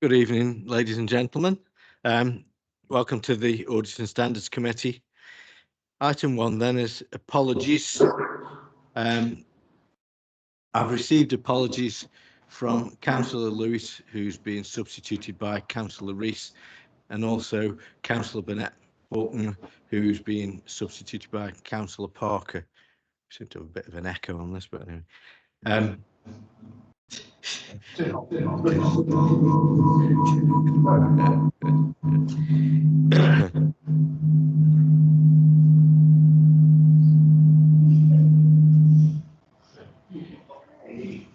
Good evening, ladies and gentlemen. Welcome to the Audit and Standards Committee. Item 1 then is apologies. I've received apologies from Councillor Lewis, who's been substituted by Councillor Rees, and also Councillor Burnett Bolton, who's been substituted by Councillor Parker. I seem to have a bit of an echo on this, but anyway.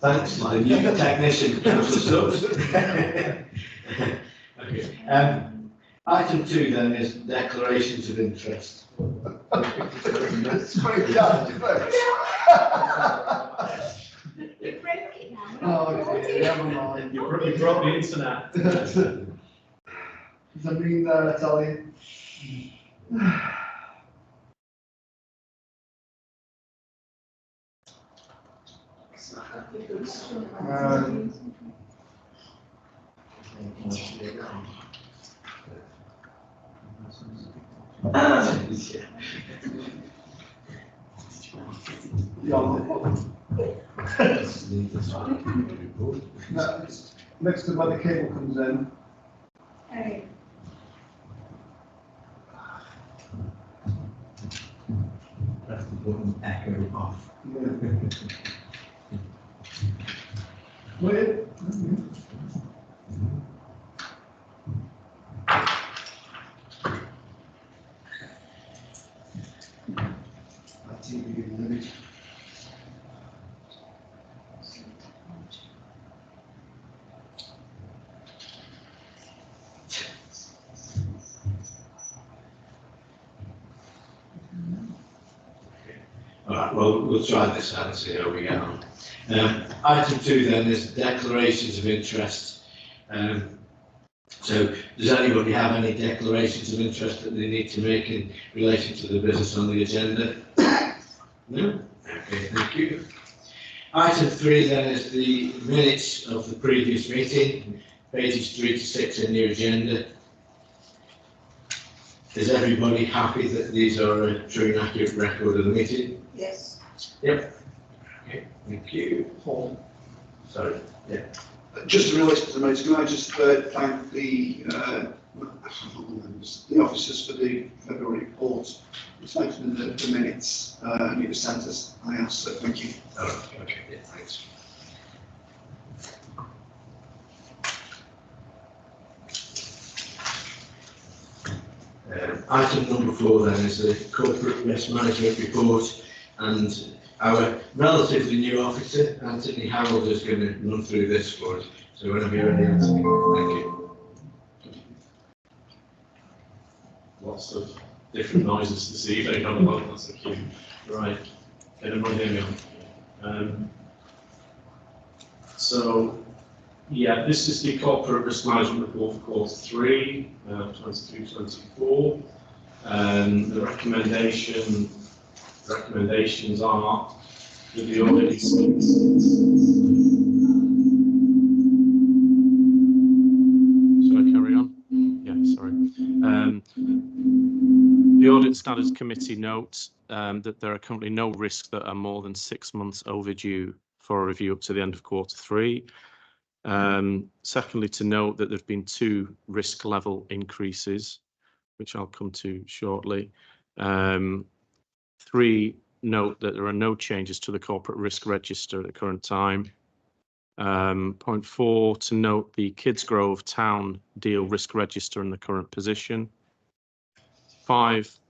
Thanks to the new technician, Councillor Stubbs. Okay. Item 2 then is declarations of interest. It's very good. You broke it now. Oh, never mind. You brought the internet. There's a ring there, I tell you. Next to where the cable comes in. Hey. That's the button echo off. Wait. All right, well, we'll try this out and see how we get on. Item 2 then is declarations of interest. So does anybody have any declarations of interest that they need to make in relation to the business on the agenda? No? Okay, thank you. Item 3 then is the minutes of the previous meeting, pages 3 to 6 in the agenda. Is everybody happy that these are a true and accurate record of the meeting? Yes. Yep. Okay, thank you. Sorry. Yeah. Just to relate to the minutes, can I just thank the officers for the February report. It's mentioned in the minutes, and it was sent as I asked, so thank you. Oh, okay, yeah, thanks. Item number 4 then is the corporate risk management report, and our relatively new officer, Anthony Harold, is going to run through this for us. So whenever you're ready, Anthony, thank you. Lots of different noises this evening on the that's a cue. Right. Can everyone hear me on? So, yeah, this is the corporate risk management report for quarter 3, 23-24. The recommendations are that the audit. Shall I carry on? Yeah, sorry. The Audit Standards Committee notes that there are currently no risks that are more than 6 months overdue for a review up to the end of quarter 3. Secondly, to note that there have been 2 risk level increases, which I'll come to shortly. 3, note that there are no changes to the corporate risk register at the current time. Point 4, to note the Kidsgrove Town Deal risk register in the current position. 5,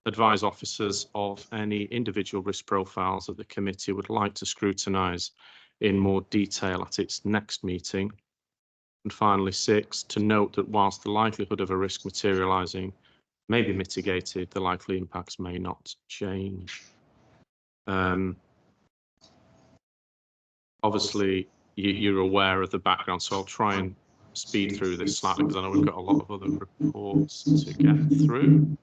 advise officers of any individual risk profiles that the committee would like to scrutinise in more detail at its next meeting. And finally, 6, to note that whilst the likelihood of a risk materialising may be mitigated, the likely impacts may not change. Obviously, you're aware of the background, so I'll try and speed through this slightly because I know we've got a lot of other reports to get through.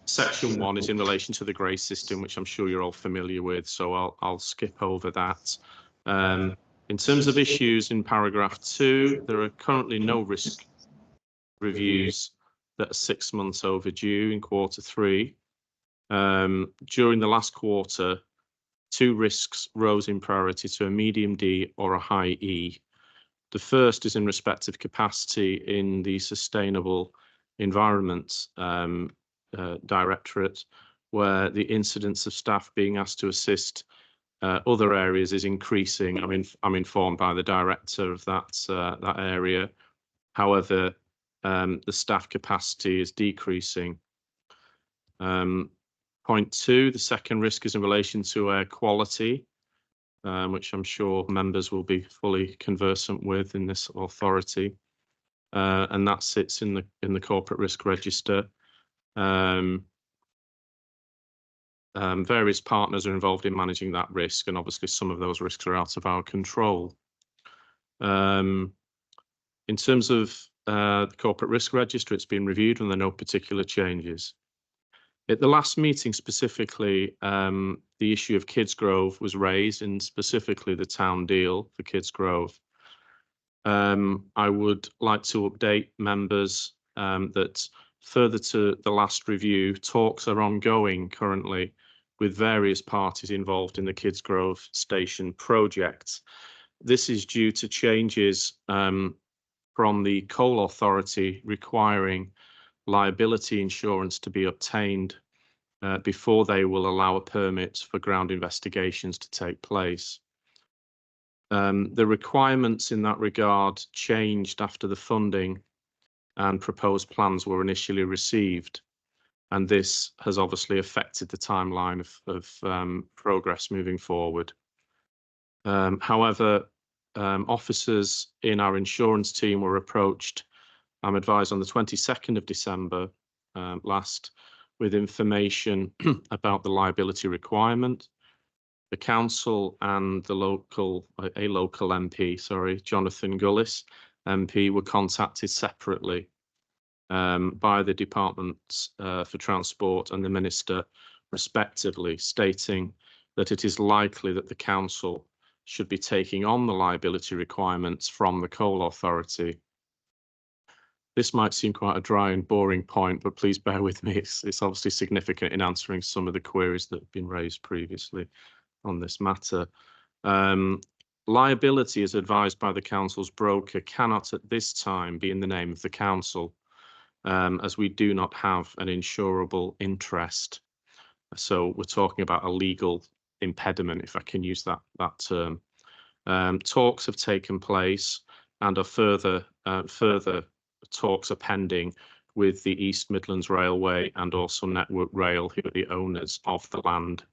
Section 1 is in relation to the grey system, which I'm sure you're all familiar with, so I'll skip over that. In terms of issues in paragraph 2, there are currently no risk reviews that are 6 months overdue in quarter 3. During the last quarter, 2 risks rose in priority to a medium D or a high E. The first is in respect of capacity in the Sustainable Environment Directorate, where the incidence of staff being asked to assist other areas is increasing. I'm informed by the director of that area. However, the staff capacity is decreasing. Point 2, the second risk is in relation to air quality, which I'm sure members will be fully conversant with in this authority, and that sits in the corporate risk register. Various partners are involved in managing that risk, and obviously some of those risks are out of our control. In terms of the corporate risk register, it's been reviewed and there are no particular changes. At the last meeting specifically, the issue of Kidsgrove was raised, and specifically the town deal for Kidsgrove. I would like to update members that further to the last review, talks are ongoing currently with various parties involved in the Kidsgrove station project. This is due to changes from the Coal Authority requiring liability insurance to be obtained before they will allow a permit for ground investigations to take place. The requirements in that regard changed after the funding and proposed plans were initially received, and this has obviously affected the timeline of progress moving forward. However, officers in our insurance team were approached, I'm advised, on the 22nd of December last, with information about the liability requirement. The council and a local MP, Jonathan Gullis, MP, were contacted separately by the Department for Transport and the Minister, respectively, stating that it is likely that the council should be taking on the liability requirements from the Coal Authority. This might seem quite a dry and boring point, but please bear with me. It's obviously significant in answering some of the queries that have been raised previously on this matter. Liability, as advised by the council's broker, cannot at this time be in the name of the council, as we do not have an insurable interest. So we're talking about a legal impediment, if I can use that term. Talks have taken place and are further talks are pending with the East Midlands Railway and also Network Rail, who are the owners of the land,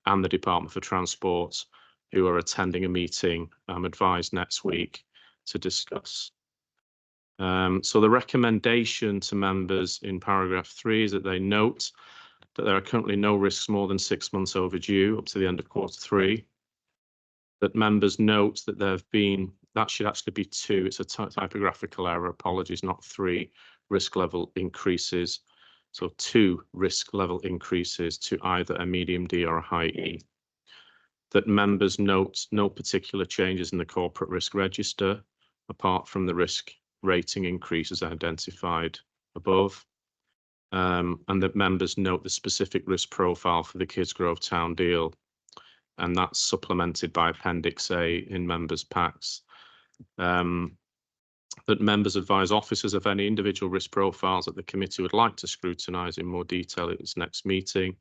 and the Department for Transport, who are attending a meeting, I'm advised, next week to discuss. So the recommendation to members in paragraph 3 is that they note that there are currently no risks more than 6 months overdue up to the end of quarter 3. That members note that there have been, that should actually be 2, it's a typographical error, apologies, not 3 risk level increases. So 2 risk level increases to either a medium D or a high E. That members note no particular changes in the corporate risk register, apart from the risk rating increases identified above. And that members note the specific risk profile for the Kidsgrove Town deal, and that's supplemented by Appendix A in members' packs. That members advise officers of any individual risk profiles that the committee would like to scrutinise in more detail at its next meeting.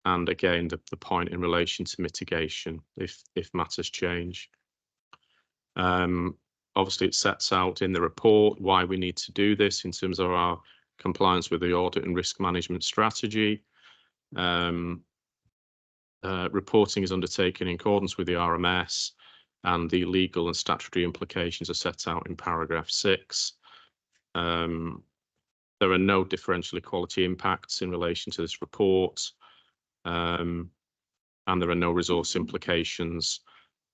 And again, the point in relation to mitigation, if matters change. Obviously, it sets out in the report why we need to do this in terms of our compliance with the audit and risk management strategy. Reporting is undertaken in accordance with the RMS, and the legal and statutory implications are set out in paragraph 6. There are no differential equality impacts in relation to this report, and there are no resource implications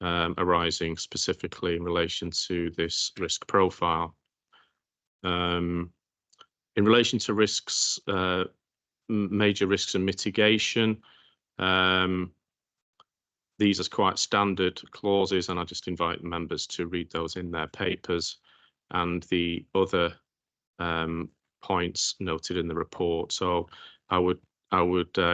arising specifically in relation to this risk profile. In relation to risks, major risks and mitigation, these are quite standard clauses, and I just invite members to read those in their papers, and the other points noted in the report. So I would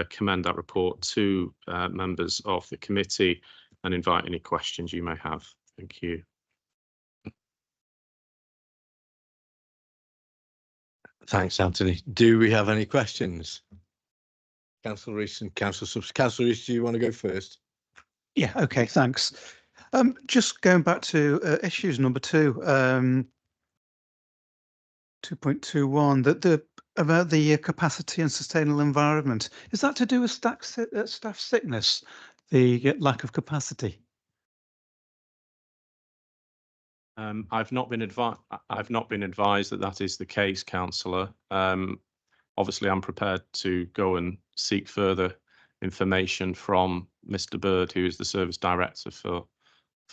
commend that report to members of the committee and invite any questions you may have. Thank you. Thanks, Anthony. Do we have any questions? Councillor Rees and Councillor Rees, do you want to go first? Yeah, okay, thanks. Just going back to issues number 2, 2.21, about the capacity and sustainable environment. Is that to do with staff sickness, the lack of capacity? I've not been advised that that is the case, Councillor. Obviously, I'm prepared to go and seek further information from Mr. Bird, who is the service director for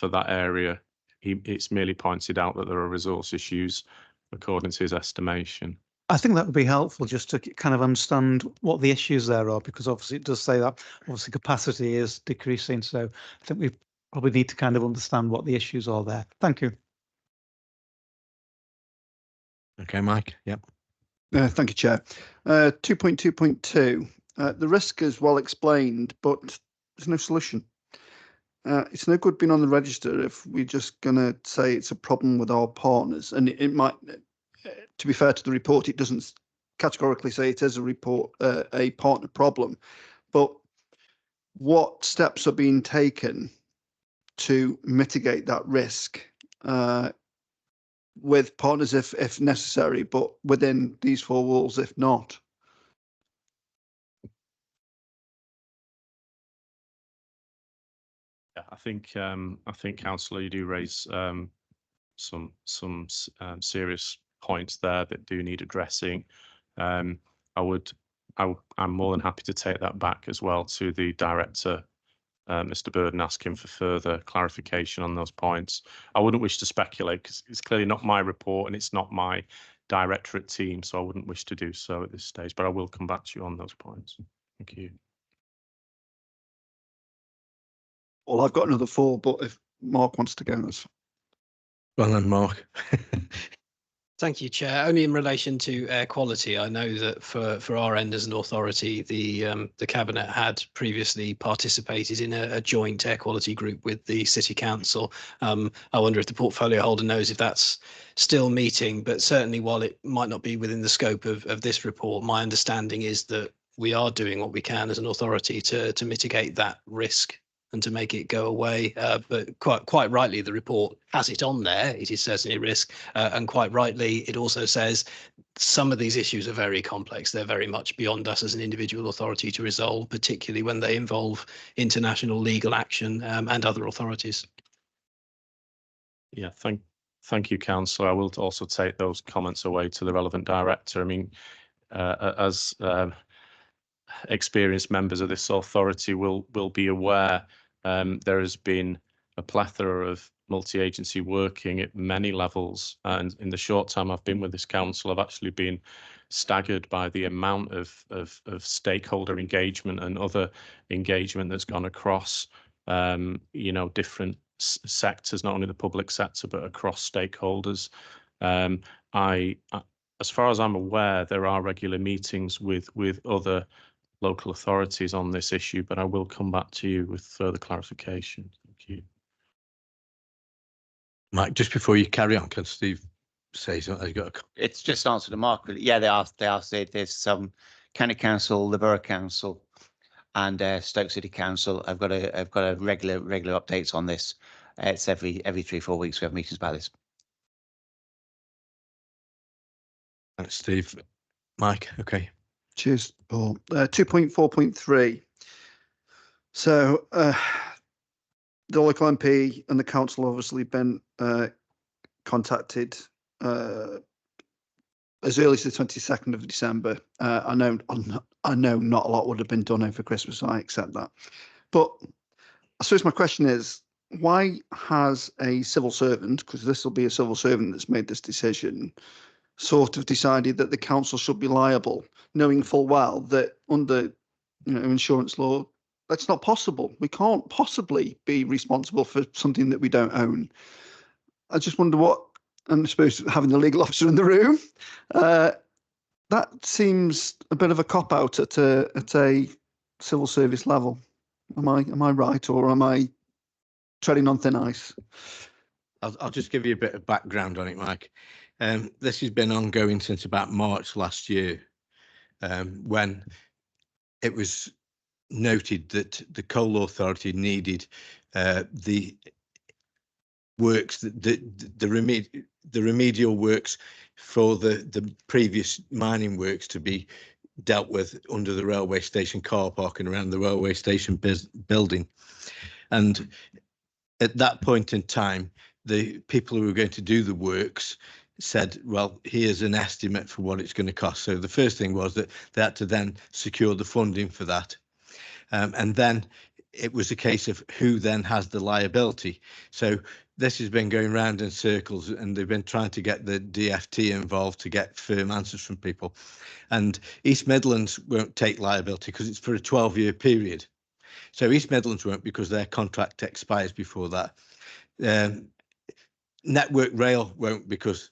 that area. It's merely pointed out that there are resource issues according to his estimation. I think that would be helpful just to kind of understand what the issues there are, because obviously it does say that obviously capacity is decreasing. So I think we probably need to kind of understand what the issues are there. Thank you. Okay, Mike. Yep. Thank you, Chair. 2.2.2, the risk is well explained, but there's no solution. It's no good being on the register if we're just going to say it's a problem with our partners. And it might, to be fair to the report, it doesn't categorically say it is a partner problem. But what steps are being taken to mitigate that risk with partners if necessary, but within these 4 walls if not? Yeah, I think Councillor, you do raise some serious points there that do need addressing. I'm more than happy to take that back as well to the director, Mr. Bird, and ask him for further clarification on those points. I wouldn't wish to speculate because it's clearly not my report and it's not my directorate team, so I wouldn't wish to do so at this stage, but I will come back to you on those points. Thank you. Well, I've got another 4, but if Mark wants to go, that's Well then, Mark. Thank you, Chair. Only in relation to air quality, I know that for our end as an authority, the Cabinet had previously participated in a joint air quality group with the City Council. I wonder if the portfolio holder knows if that's still meeting, but certainly while it might not be within the scope of this report, my understanding is that we are doing what we can as an authority to mitigate that risk and to make it go away. But quite rightly, the report has it on there. It is certainly a risk. And quite rightly, it also says some of these issues are very complex. They're very much beyond us as an individual authority to resolve, particularly when they involve international legal action and other authorities. Yeah, thank you, Councillor. I will also take those comments away to the relevant director. I mean, as experienced members of this authority will be aware, there has been a plethora of multi-agency working at many levels, and in the short time I've been with this council, I've actually been staggered by the amount of stakeholder engagement and other engagement that's gone across different sectors, not only the public sector but across stakeholders. As far as I'm aware, there are regular meetings with other local authorities on this issue, but I will come back to you with further clarification. Thank you. Mike, just before you carry on, can Steve say something? It's just answered to Mark. Yeah, they are. There's some County Council, the Borough Council, and Stoke City Council. I've got a regular updates on this. It's every 3-4 weeks we have meetings about this. Thanks, Steve. Mike, okay. Cheers, Paul. 2.4.3. So the local MP and the council obviously been contacted as early as the 22nd of December. I know not a lot would have been done over Christmas. I accept that. But I suppose my question is, why has a civil servant, because this will be a civil servant that's made this decision, sort of decided that the council should be liable, knowing full well that under insurance law, that's not possible. We can't possibly be responsible for something that we don't own. I just wonder what, and I suppose having the legal officer in the room, that seems a bit of a cop out at a civil service level. Am I right, or am I treading on thin ice? I'll just give you a bit of background on it, Mike. This has been ongoing since about March last year, when it was noted that the Coal Authority needed the works, the remedial works for the previous mining works to be dealt with under the railway station car park and around the railway station building. And at that point in time, the people who were going to do the works said, well, here's an estimate for what it's going to cost. So the first thing was that they had to then secure the funding for that. And then it was a case of who then has the liability. So this has been going round in circles, and they've been trying to get the DFT involved to get firm answers from people. And East Midlands won't take liability because it's for a 12-year period. So East Midlands won't, because their contract expires before that. Network Rail won't, because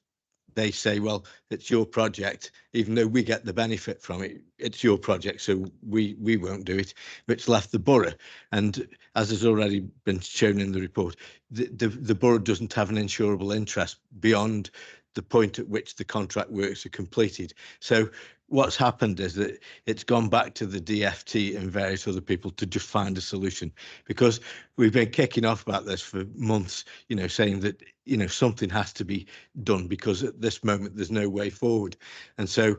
they say, well, it's your project, even though we get the benefit from it. It's your project, so we won't do it. But it's left the borough, and as has already been shown in the report, the borough doesn't have an insurable interest beyond the point at which the contract works are completed. So what's happened is that it's gone back to the DFT and various other people to just find a solution, because we've been kicking off about this for months, saying that, something has to be done, because at this moment there's no way forward. And so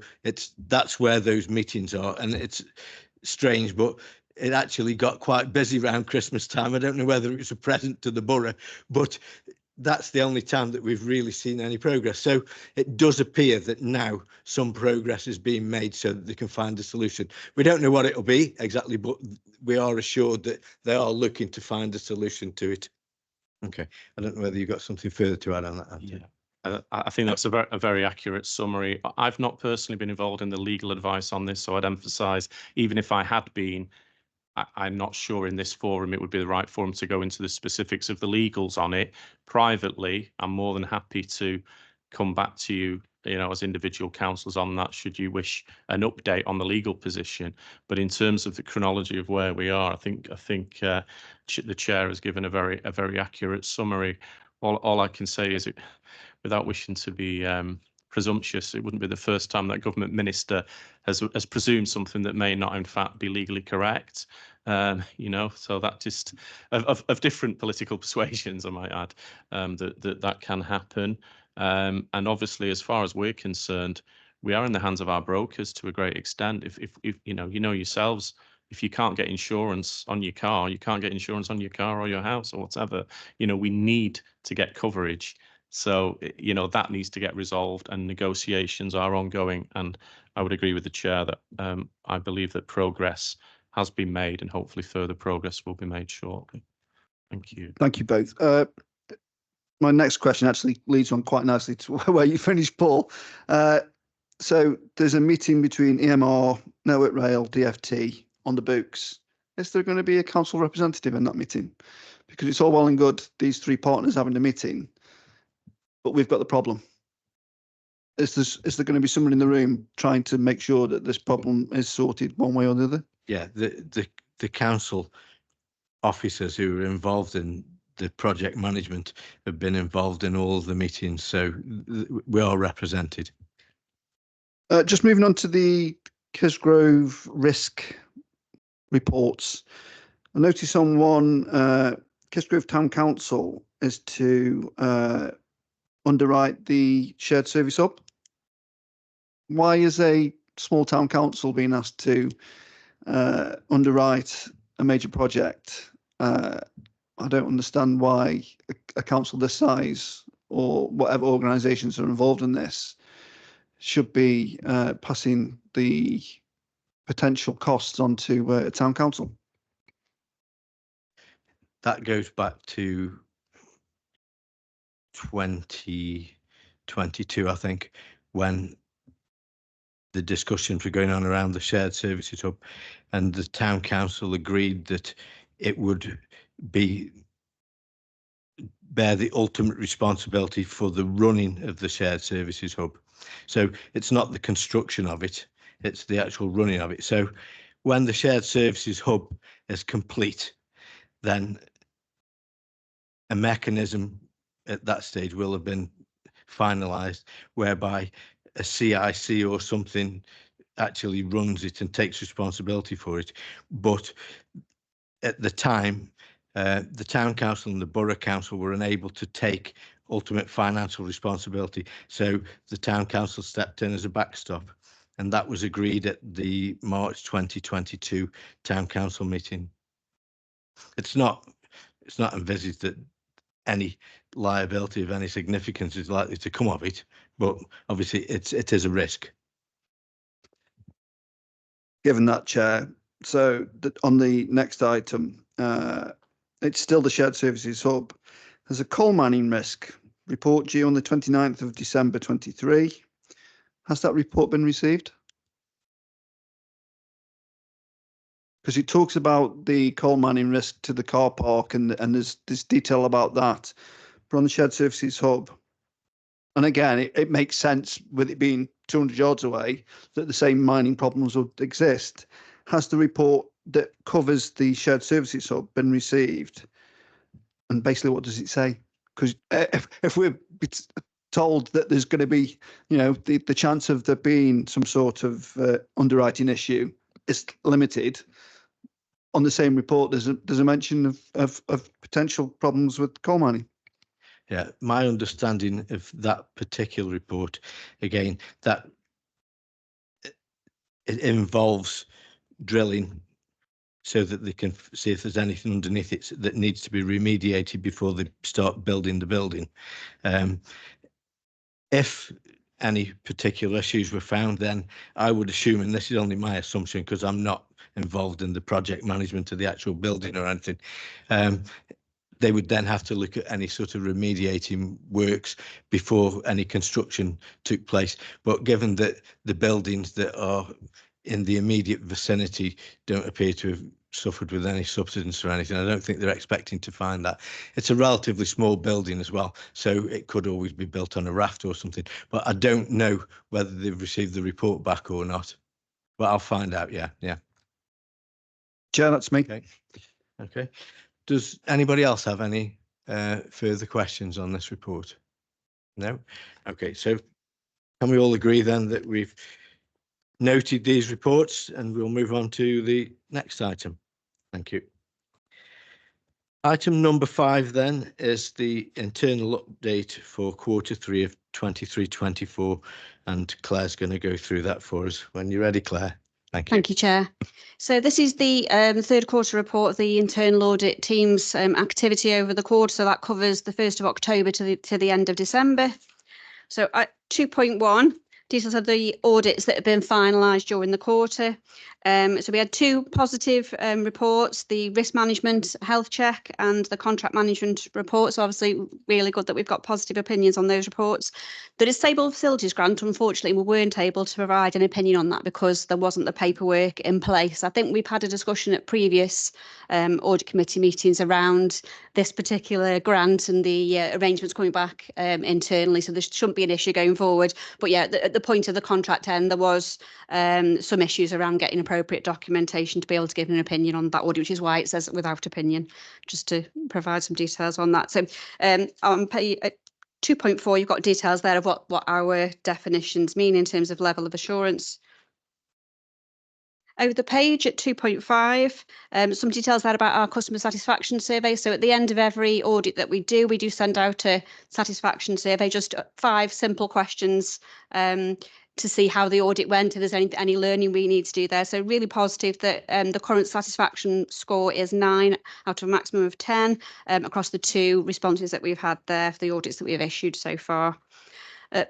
that's where those meetings are. And it's strange, but it actually got quite busy around Christmas time. I don't know whether it was a present to the borough, but that's the only time that we've really seen any progress. So it does appear that now some progress is being made so that they can find a solution. We don't know what it'll be exactly, but we are assured that they are looking to find a solution to it. Okay. I don't know whether you've got something further to add on that. Yeah. I think that's a very accurate summary. I've not personally been involved in the legal advice on this, so I'd emphasise, even if I had been, I'm not sure in this forum it would be the right forum to go into the specifics of the legals on it. Privately, I'm more than happy to come back to you, as individual councillors on that, should you wish an update on the legal position. But in terms of the chronology of where we are, I think the chair has given a very accurate summary. All I can say is, without wishing to be presumptuous, it wouldn't be the first time that government minister has presumed something that may not in fact be legally correct. So that just of different political persuasions, I might add, that can happen. And obviously, as far as we're concerned, we are in the hands of our brokers to a great extent. If yourselves, if you can't get insurance on your car, you can't get insurance on your car or your house or whatever. We need to get coverage. So, that needs to get resolved, and negotiations are ongoing. And I would agree with the chair that I believe that progress has been made, and hopefully further progress will be made shortly. Thank you. Thank you both. My next question actually leads on quite nicely to where you finished, Paul. So there's a meeting between EMR, Network Rail, DFT on the books. Is there going to be a council representative in that meeting? Because it's all well and good, these three partners having a meeting, but we've got the problem. Is there going to be someone in the room trying to make sure that this problem is sorted one way or the other? Yeah, the council officers who are involved in the project management have been involved in all the meetings, so we are represented. Just moving on to the Kisgrove risk reports. I notice on one, Kisgrove Town Council is to underwrite the shared service hub. Why is a small town council being asked to underwrite a major project? I don't understand why a council this size, or whatever organisations are involved in this, should be passing the potential costs onto a town council. That goes back to 2022, I think, when the discussions were going on around the shared services hub, and the town council agreed that it would bear the ultimate responsibility for the running of the shared services hub. So it's not the construction of it, it's the actual running of it. So when the shared services hub is complete, then a mechanism at that stage will have been finalised whereby a CIC or something actually runs it and takes responsibility for it. But at the time, the town council and the borough council were unable to take ultimate financial responsibility. So the town council stepped in as a backstop, and that was agreed at the March 2022 town council meeting. It's not envisaged that any liability of any significance is likely to come of it, but obviously it is a risk. Given that, Chair, so on the next item, it's still the shared services hub. There's a coal mining risk report due on the 29th of December 23. Has that report been received? Because it talks about the coal mining risk to the car park and there's detail about that. But on the shared services hub, and again, it makes sense with it being 200 yards away that the same mining problems would exist. Has the report that covers the shared services hub been received? And basically, what does it say? Because if we're told that there's going to be, the chance of there being some sort of underwriting issue is limited. On the same report, there's a mention of potential problems with coal mining. Yeah, my understanding of that particular report, again, that it involves drilling so that they can see if there's anything underneath it that needs to be remediated before they start building the building. If any particular issues were found, then I would assume, and this is only my assumption because I'm not involved in the project management of the actual building or anything, they would then have to look at any sort of remediating works before any construction took place. But given that the buildings that are in the immediate vicinity don't appear to have suffered with any subsidence or anything, I don't think they're expecting to find that. It's a relatively small building as well, so it could always be built on a raft or something. But I don't know whether they've received the report back or not. But I'll find out, yeah. Chair, that's me. Okay. Does anybody else have any further questions on this report? No? Okay, so can we all agree then that we've noted these reports and we'll move on to the next item? Thank you. Item number 5 then is the internal update for Q3 of 23-24, and Claire's going to go through that for us. When you're ready, Claire. Thank you. Thank you, Chair. So this is the third quarter report of the internal audit team's activity over the quarter. So that covers the 1st of October to the end of December. So 2.1, details of the audits that have been finalised during the quarter. So we had 2 positive reports, the risk management health check and the contract management report. So obviously really good that we've got positive opinions on those reports. The disabled facilities grant, unfortunately, we weren't able to provide an opinion on that because there wasn't the paperwork in place. I think we've had a discussion at previous audit committee meetings around this particular grant and the arrangements coming back internally. So there shouldn't be an issue going forward. But yeah, at the point of the contract end, there was some issues around getting appropriate documentation to be able to give an opinion on that audit, which is why it says without opinion, just to provide some details on that. So on page 2.4, you've got details there of what our definitions mean in terms of level of assurance. Over the page at 2.5, some details there about our customer satisfaction survey. So at the end of every audit that we do send out a satisfaction survey, just 5 simple questions to see how the audit went, if there's any learning we need to do there. So really positive that the current satisfaction score is 9 out of a maximum of 10 across the 2 responses that we've had there for the audits that we have issued so far.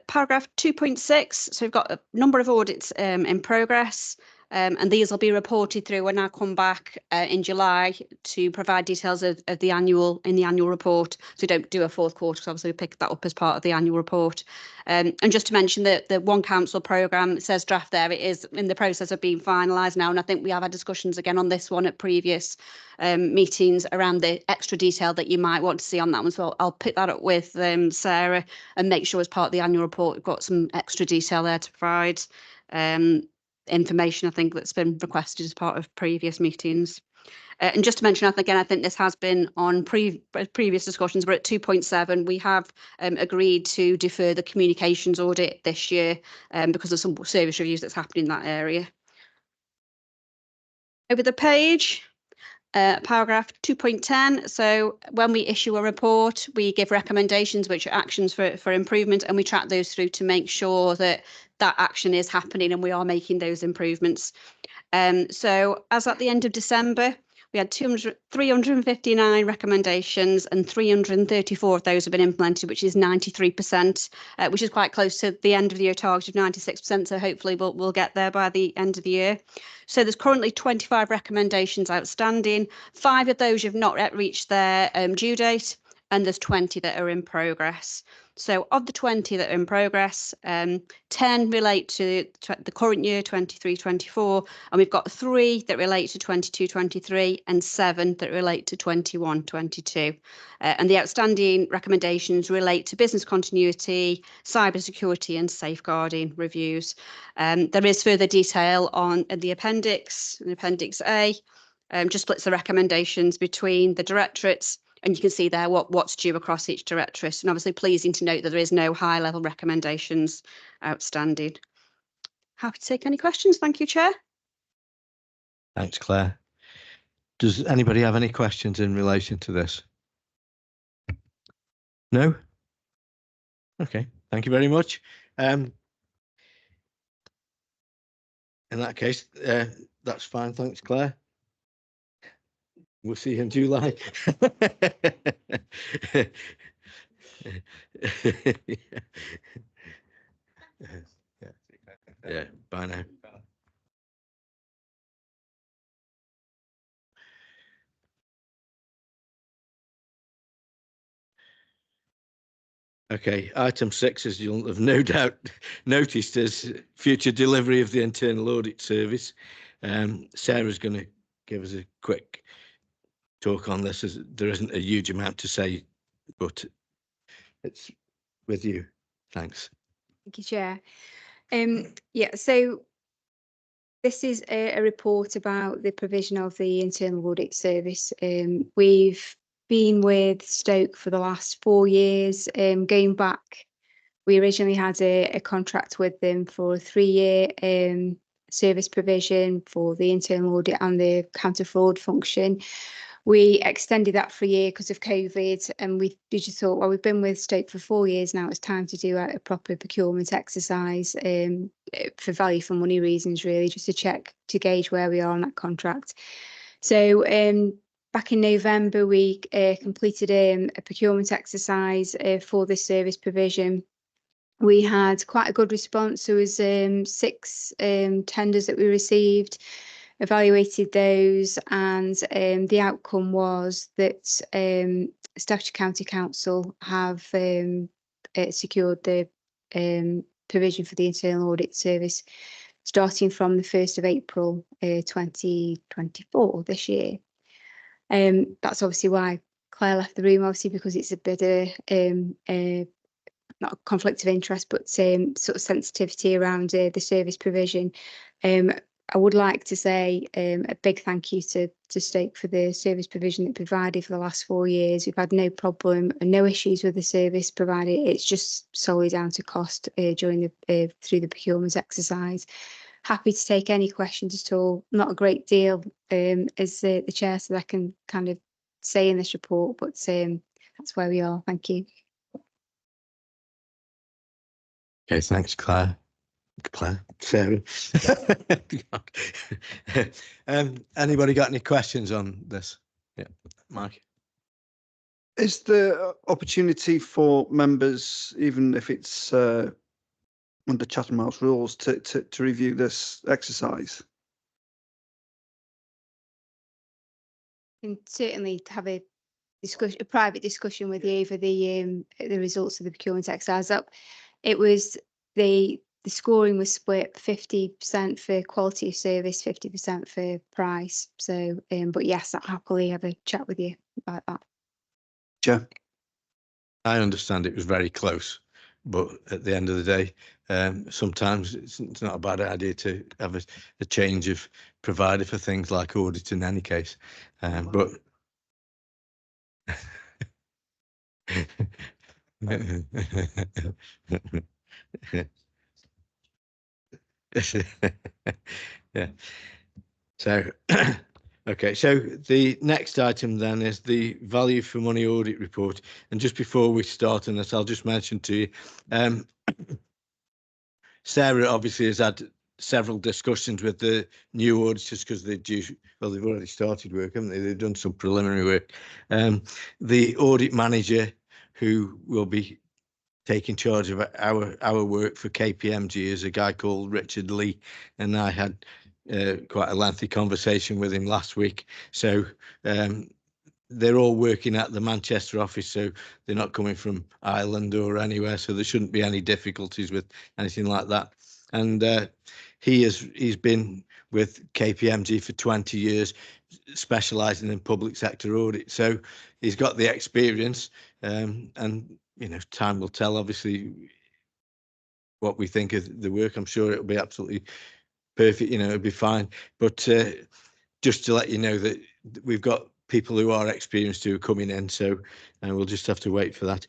Paragraph 2.6, so we've got a number of audits in progress. And these will be reported through when I come back in July to provide details of the annual report. So don't do a fourth quarter, because obviously we pick that up as part of the annual report. And just to mention that the One Council programme, it says draft there, it is in the process of being finalised now. And I think we have had discussions again on this one at previous meetings around the extra detail that you might want to see on that one. So I'll pick that up with Sarah and make sure as part of the annual report we've got some extra detail there to provide. Information I think that's been requested as part of previous meetings. And just to mention, I think this has been on previous discussions. We're at 2.7. We have agreed to defer the communications audit this year because of some service reviews that's happening in that area. Over the page, paragraph 2.10. So when we issue a report, we give recommendations, which are actions for improvement, and we track those through to make sure that that action is happening and we are making those improvements. So as at the end of December, we had 359 recommendations and 334 of those have been implemented, which is 93%, which is quite close to the end of the year target of 96%. So hopefully we'll get there by the end of the year. So there's currently 25 recommendations outstanding. 5 of those have not yet reached their due date, and there's 20 that are in progress. So of the 20 that are in progress, 10 relate to the current year, 23-24, and we've got 3 that relate to 22-23 and 7 that relate to 21-22. And the outstanding recommendations relate to business continuity, cybersecurity and safeguarding reviews. There is further detail on the appendix, in Appendix A, just splits the recommendations between the directorates. And you can see there what's due across each directorate. And obviously pleasing to note that there is no high level recommendations outstanding. Happy to take any questions. Thank you, Chair. Thanks, Claire. Does anybody have any questions in relation to this? No? Okay, thank you very much. In that case, that's fine. Thanks, Claire. We'll see you in July. Yeah, bye now. Okay, item 6, as you'll have no doubt noticed, is future delivery of the internal audit service. Sarah's going to give us a quick talk on this, as there isn't a huge amount to say, but it's with you. Thanks. Thank you, Chair. Yeah, so this is a report about the provision of the internal audit service. We've been with Stoke for the last 4 years. Going back, we originally had a contract with them for a 3-year service provision for the internal audit and the counter fraud function. We extended that for a year because of COVID, and we just thought, well, we've been with Stoke for 4 years now, it's time to do a proper procurement exercise for value for money reasons, really, just to check, to gauge where we are on that contract. So back in November, we completed a procurement exercise for this service provision. We had quite a good response. There was 6 tenders that we received, evaluated those, and the outcome was that Staffordshire County Council have secured the provision for the internal audit service starting from the 1st of April 2024 this year. That's obviously why Claire left the room, obviously, because it's a bit of not a conflict of interest, but sort of sensitivity around the service provision. I would like to say a big thank you to Stoke for the service provision it provided for the last 4 years. We've had no problem and no issues with the service provided. It's just solely down to cost during the through the procurement exercise. Happy to take any questions at all. Not a great deal as the chair, so I can kind of say in this report, but that's where we are. Thank you. Okay, thanks, Claire. Sarah. Anybody got any questions on this? Yeah, Mike. Is there opportunity for members, even if it's under Chatham House rules, to review this exercise? can certainly have a private discussion with you over the results of the procurement exercise. It was the scoring was split 50% for quality of service, 50% for price. So, but yes, I'll happily have a chat with you about that. Chair. I understand it was very close, but at the end of the day, sometimes it's not a bad idea to have a change of provider for things like audit in any case. But yeah. So, okay. So the next item then is the value for money audit report. And just before we start on this, I'll just mention to you, Sarah obviously has had several discussions with the new auditors because they've already started work, haven't they? They've done some preliminary work. The audit manager who will be taking charge of our work for KPMG is a guy called Richard Lee, and I had quite a lengthy conversation with him last week. So they're all working at the Manchester office, so they're not coming from Ireland or anywhere, so there shouldn't be any difficulties with anything like that. And he's been with KPMG for 20 years, specialising in public sector audit. So he's got the experience, and you know, time will tell. Obviously, what we think of the work. I'm sure it'll be absolutely perfect. You know, it'll be fine. But just to let you know that we've got people who are experienced who are coming in, so we'll just have to wait for that.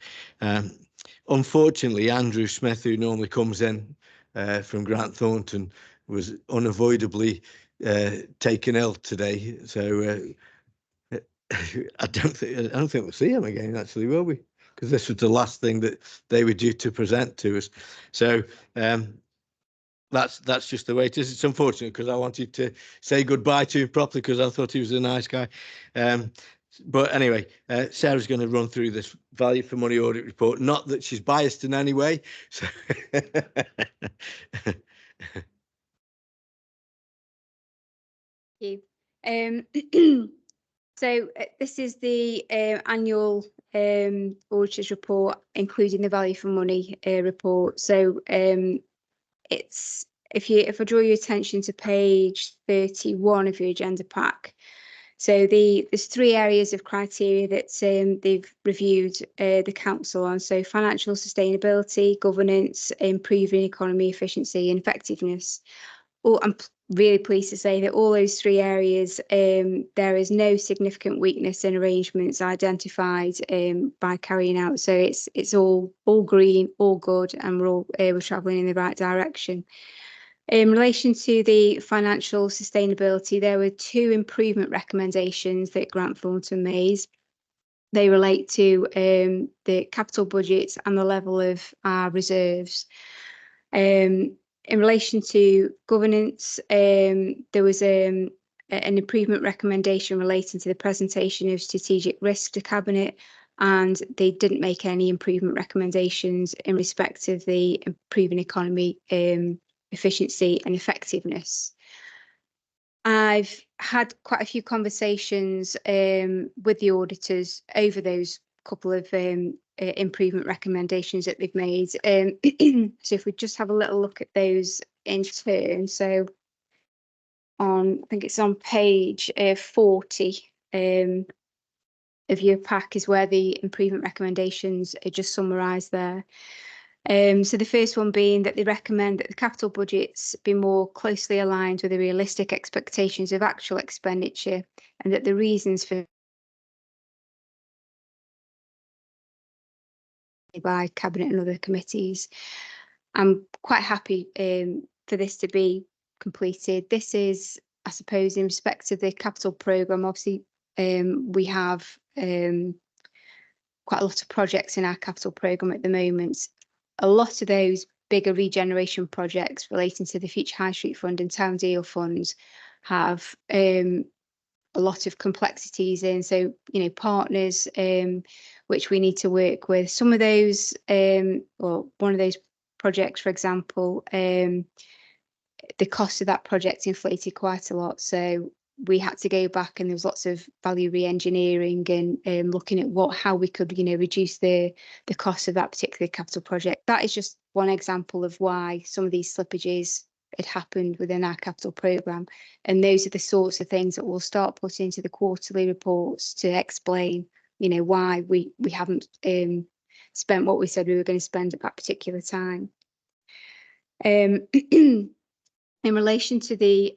Unfortunately, Andrew Smith, who normally comes in from Grant Thornton, was unavoidably taken ill today. So I don't think we'll see him again, actually, will we? Because this was the last thing that they were due to present to us. So that's just the way it is. It's unfortunate because I wanted to say goodbye to him properly because I thought he was a nice guy. But anyway, Sarah's going to run through this value for money audit report. Not that she's biased in any way. So Thank you. So this is the annual auditor's report, including the value for money report. So it's if I draw your attention to page 31 of your agenda pack. So there's three areas of criteria that they've reviewed the council on. So financial sustainability, governance, improving economy efficiency and effectiveness. I'm really pleased to say that all those three areas, there is no significant weakness in arrangements identified by carrying out. So it's all green, all good, and we're travelling in the right direction. In relation to the financial sustainability, there were two improvement recommendations that Grant Thornton made. They relate to the capital budget and the level of our reserves. In relation to governance, there was an improvement recommendation relating to the presentation of strategic risk to Cabinet, and they didn't make any improvement recommendations in respect of the improving economy, efficiency and effectiveness. I've had quite a few conversations with the auditors over those couple of improvement recommendations that they've made. So if we just have a little look at those in turn. So I think it's on page 40 of your pack is where the improvement recommendations are just summarised there. So the first one being that they recommend that the capital budgets be more closely aligned with the realistic expectations of actual expenditure, and that the reasons for by Cabinet and other committees. I'm quite happy for this to be completed. This is, I suppose, in respect of the capital programme. Obviously, we have quite a lot of projects in our capital programme at the moment. A lot of those bigger regeneration projects relating to the Future High Street Fund and Town Deal funds have a lot of complexities in. So, you know, partners which we need to work with. Some of those, or one of those projects, for example, the cost of that project inflated quite a lot. So we had to go back, and there was lots of value re-engineering and looking at how we could, reduce the cost of that particular capital project. That is just one example of why some of these slippages had happened within our capital programme. And those are the sorts of things that we'll start putting into the quarterly reports to explain, why we haven't spent what we said we were going to spend at that particular time. In relation to the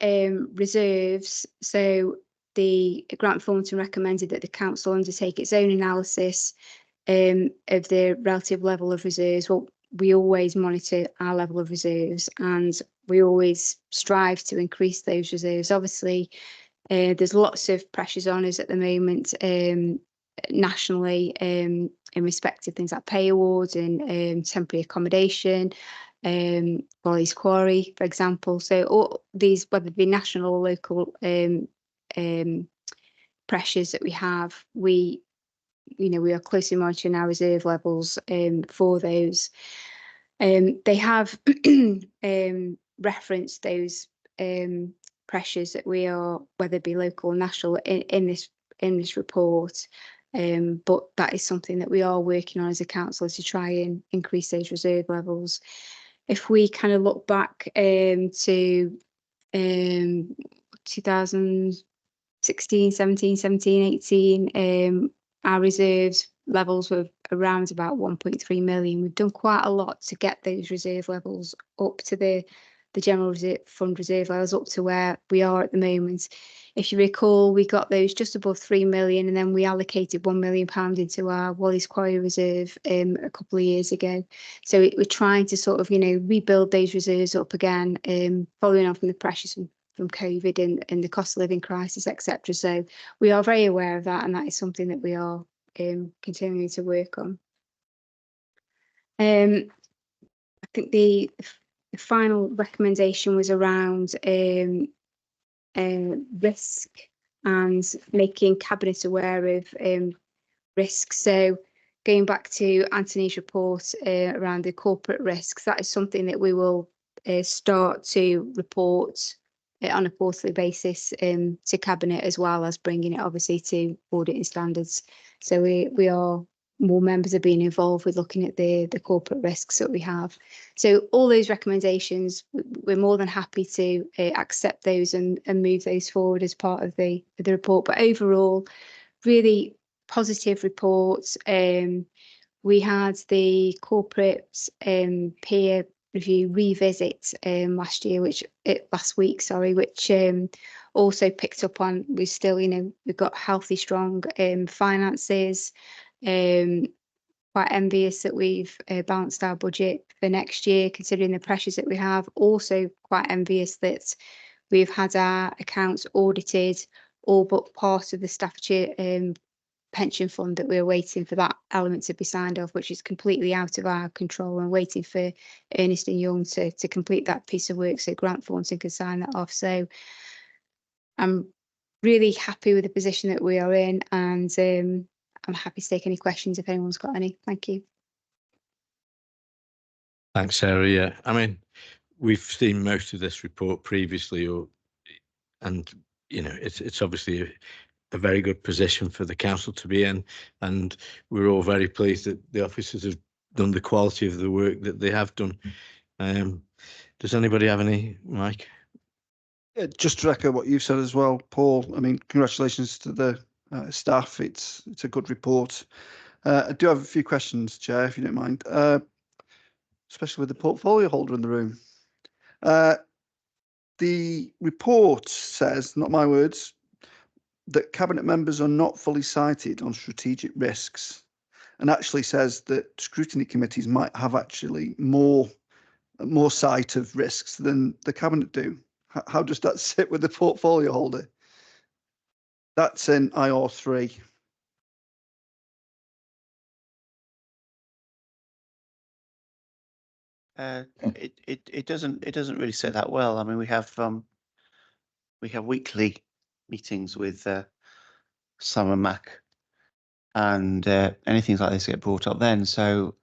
reserves, so the Grant Thornton recommended that the council undertake its own analysis of the relative level of reserves. Well, we always monitor our level of reserves, and we always strive to increase those reserves. Obviously, there's lots of pressures on us at the moment nationally in respect of things like pay awards and temporary accommodation. Wally's Quarry, for example. So all these, whether it be national or local pressures that we have, we are closely monitoring our reserve levels for those. They have referenced those pressures that we are, whether it be local or national, in this report. But that is something that we are working on as a council to try and increase those reserve levels. If we kind of look back to 2016, 17, 18, our reserves levels were around about 1.3 million. We've done quite a lot to get those reserve levels up to the general fund reserve levels up to where we are at the moment. If you recall, we got those just above 3 million, and then we allocated £1 million into our Wally's Quarry reserve a couple of years ago. So we're trying to sort of, rebuild those reserves up again, following on from the pressures from COVID and the cost of living crisis, etc. So we are very aware of that, and that is something that we are continuing to work on. I think the final recommendation was around risk and making Cabinet aware of risks. So going back to Anthony's report around the corporate risks, that is something that we will start to report on a quarterly basis to Cabinet, as well as bringing it obviously to auditing standards. So we are, more members are being involved with looking at the corporate risks that we have. So all those recommendations, we're more than happy to accept those and move those forward as part of the report. But overall, really positive reports. We had the corporate peer review revisit last week, which also picked up on, we still, we've got healthy, strong finances. Quite envious that we've balanced our budget for next year, considering the pressures that we have. Also quite envious that we've had our accounts audited, all but part of the Staffordshire pension fund, that we're waiting for that element to be signed off, which is completely out of our control, and waiting for Ernest & Young to complete that piece of work so Grant Thornton can sign that off. So I'm really happy with the position that we are in, and I'm happy to take any questions if anyone's got any. Thank you. Thanks, Sarah. Yeah, I mean, we've seen most of this report previously, and it's obviously a very good position for the council to be in, and we're all very pleased that the officers have done the quality of the work that they have done. Does anybody have any, Mike? Just to echo what you've said as well, Paul. I mean, congratulations to the staff. It's a good report. I do have a few questions, Chair, if you don't mind, especially with the portfolio holder in the room. The report says, not my words, that Cabinet members are not fully cited on strategic risks, and actually says that scrutiny committees might have actually more sight of risks than the Cabinet do. How does that sit with the portfolio holder? That's in IR3. It doesn't really say that well. I mean, we have weekly meetings with Sam and Mac, and anything like this get brought up then. So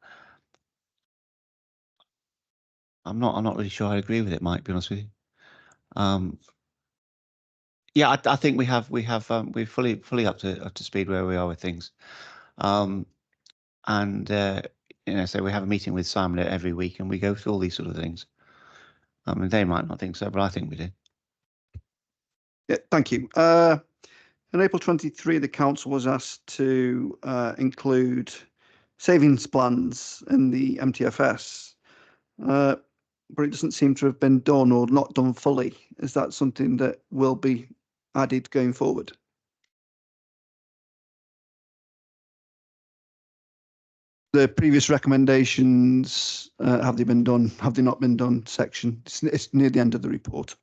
I'm not really sure I agree with it, Mike, to be honest with you. Yeah, I think we're fully up to speed where we are with things. And so we have a meeting with Simon every week and we go through all these sort of things. I mean, they might not think so, but I think we do. Yeah, thank you. In April 23, the council was asked to include savings plans in the MTFS, but it doesn't seem to have been done or not done fully. Is that something that will be added going forward? The previous recommendations, have they been done? Have they not been done? Section. It's near the end of the report.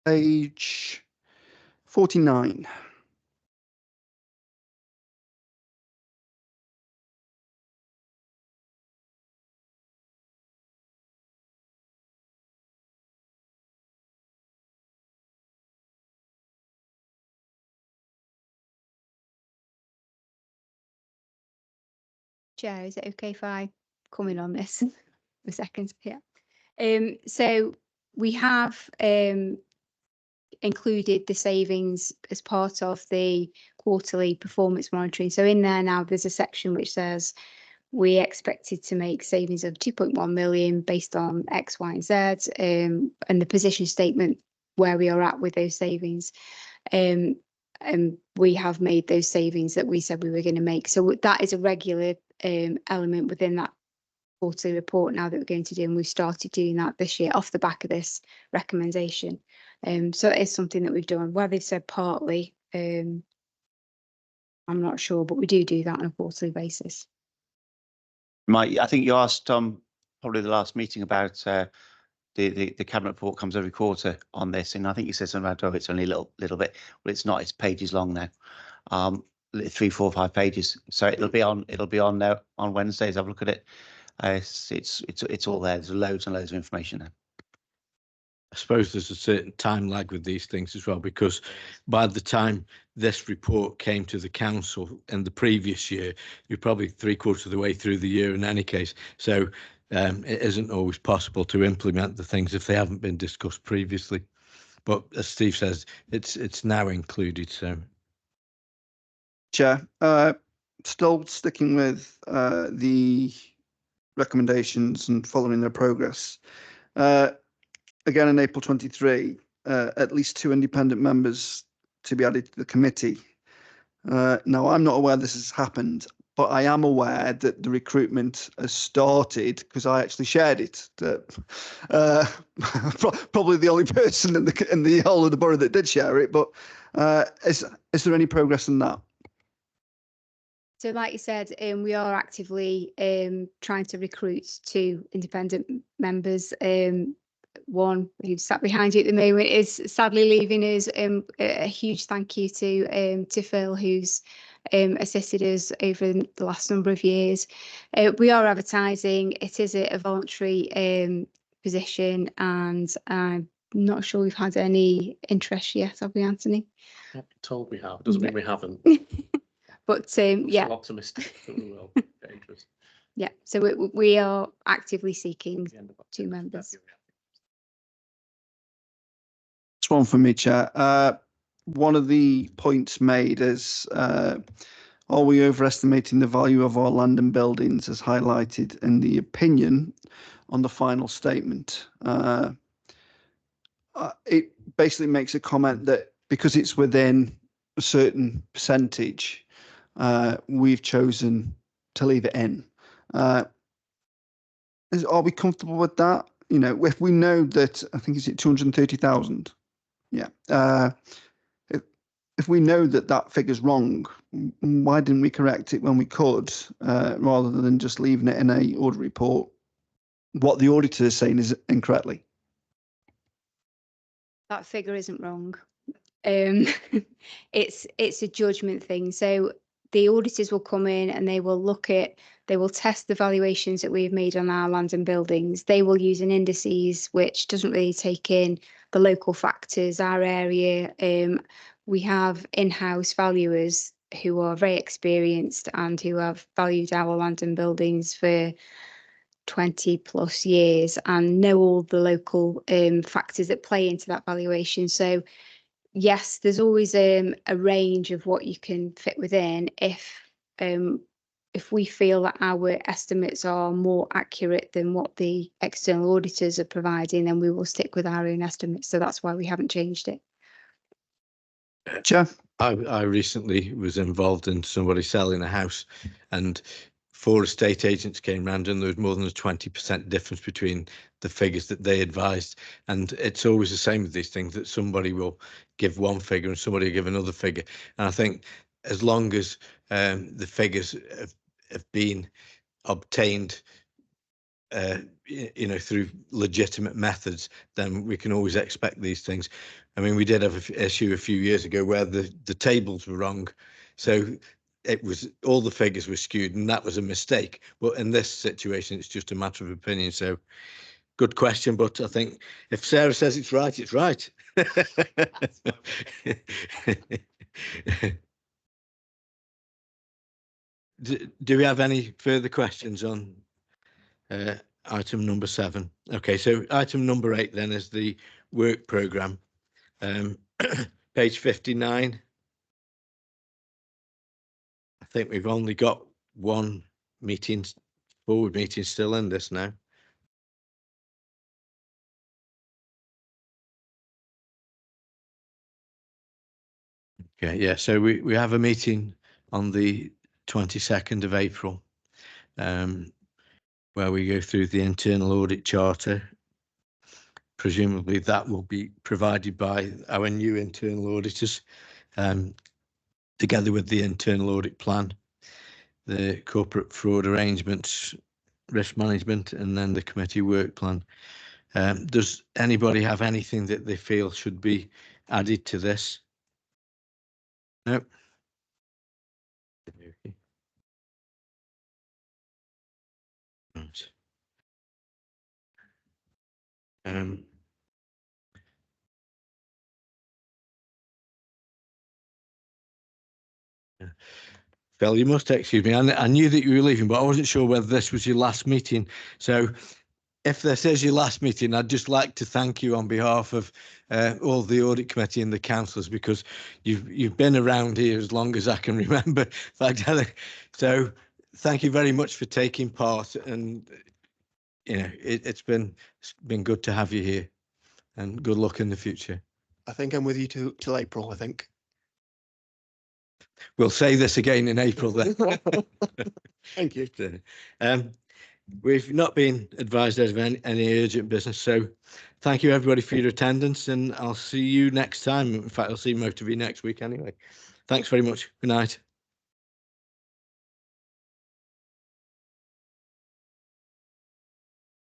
Page 49. Chair, is it okay if I come in on this for a second? Yeah. So we have included the savings as part of the quarterly performance monitoring. So in there now, there's a section which says we expected to make savings of 2.1 million based on X, Y, and Z, and the position statement where we are at with those savings. And we have made those savings that we said we were going to make. So that is a regular element within that quarterly report now that we're going to do, and we've started doing that this year off the back of this recommendation. So it is something that we've done. Where they've said partly, I'm not sure, but we do that on a quarterly basis. I think you asked probably the last meeting about the cabinet report comes every quarter on this, and I think you said something about it's only a little bit. Well, it's not. It's pages long now, 3, 4, 5 pages. So it'll be on now on Wednesdays. Have a look at it. It's all there. There's loads and loads of information there. I suppose there's a certain time lag with these things as well, because by the time this report came to the council in the previous year, you're probably 3/4 of the way through the year in any case. So it isn't always possible to implement the things if they haven't been discussed previously. But as Steve says, it's now included. So, Chair, still sticking with the recommendations and following their progress. Again, in April 23, at least 2 independent members to be added to the committee. Now, I'm not aware this has happened, but I am aware that the recruitment has started because I actually shared it. Probably the only person in the whole of the borough that did share it. But is there any progress in that? So like you said, we are actively trying to recruit 2 independent members. One who's sat behind you at the moment is sadly leaving us. A huge thank you to Phil, who's assisted us over the last number of years. We are advertising. It is a voluntary position, and I'm not sure we've had any interest yet, have we, Anthony? Yeah, told we have. Doesn't mean we haven't. But yeah, I'm optimistic that we will get interest. Yeah, so we are actively seeking 2 members. It's one for me, Chair. One of the points made is, are we overestimating the value of our land and buildings as highlighted in the opinion on the final statement? It basically makes a comment that because it's within a certain percentage, we've chosen to leave it in. Are we comfortable with that? You know, if we know that, I think, is it 230,000? Yeah. If we know that that figure's wrong, why didn't we correct it when we could, rather than just leaving it in a audit report? What the auditor is saying is incorrectly. That figure isn't wrong. It's a judgment thing. So the auditors will come in and they will look at They will test the valuations that we've made on our land and buildings. They will use an indices which doesn't really take in the local factors, our area. We have in-house valuers who are very experienced and who have valued our land and buildings for 20 plus years and know all the local factors that play into that valuation. So yes, there's always a range of what you can fit within. If we feel that our estimates are more accurate than what the external auditors are providing, then we will stick with our own estimates. So that's why we haven't changed it. Chair. I recently was involved in somebody selling a house, and 4 estate agents came round, and there was more than a 20% difference between the figures that they advised. And it's always the same with these things, that somebody will give one figure and somebody will give another figure. And I think as long as the figures have been obtained through legitimate methods, then we can always expect these things. I mean, we did have an issue a few years ago where the tables were wrong, so it was all the figures were skewed, and that was a mistake. But in this situation, it's just a matter of opinion. So, good question, but I think if Sarah says it's right, it's right. Do we have any further questions on item number 7? Okay, so item number 8 then is the work programme. Page 59. I think we've only got one forward meeting still in this now. Okay, yeah, so we have a meeting on the 22nd of April, where we go through the internal audit charter. Presumably that will be provided by our new internal auditors, together with the internal audit plan, the corporate fraud arrangements, risk management, and then the committee work plan. Does anybody have anything that they feel should be added to this? No. Okay. Right. Phil, you must excuse me. I knew that you were leaving, but I wasn't sure whether this was your last meeting. So if this is your last meeting, I'd just like to thank you on behalf of all the audit committee and the councillors, because you've been around here as long as I can remember. So thank you very much for taking part, and it's been good to have you here, and good luck in the future. I think I'm with you till April, I think. We'll say this again in April then. Thank you. We've not been advised of any urgent business, so thank you everybody for your attendance, and I'll see you next time. In fact, I'll see most of you next week anyway. Thanks very much. Good night.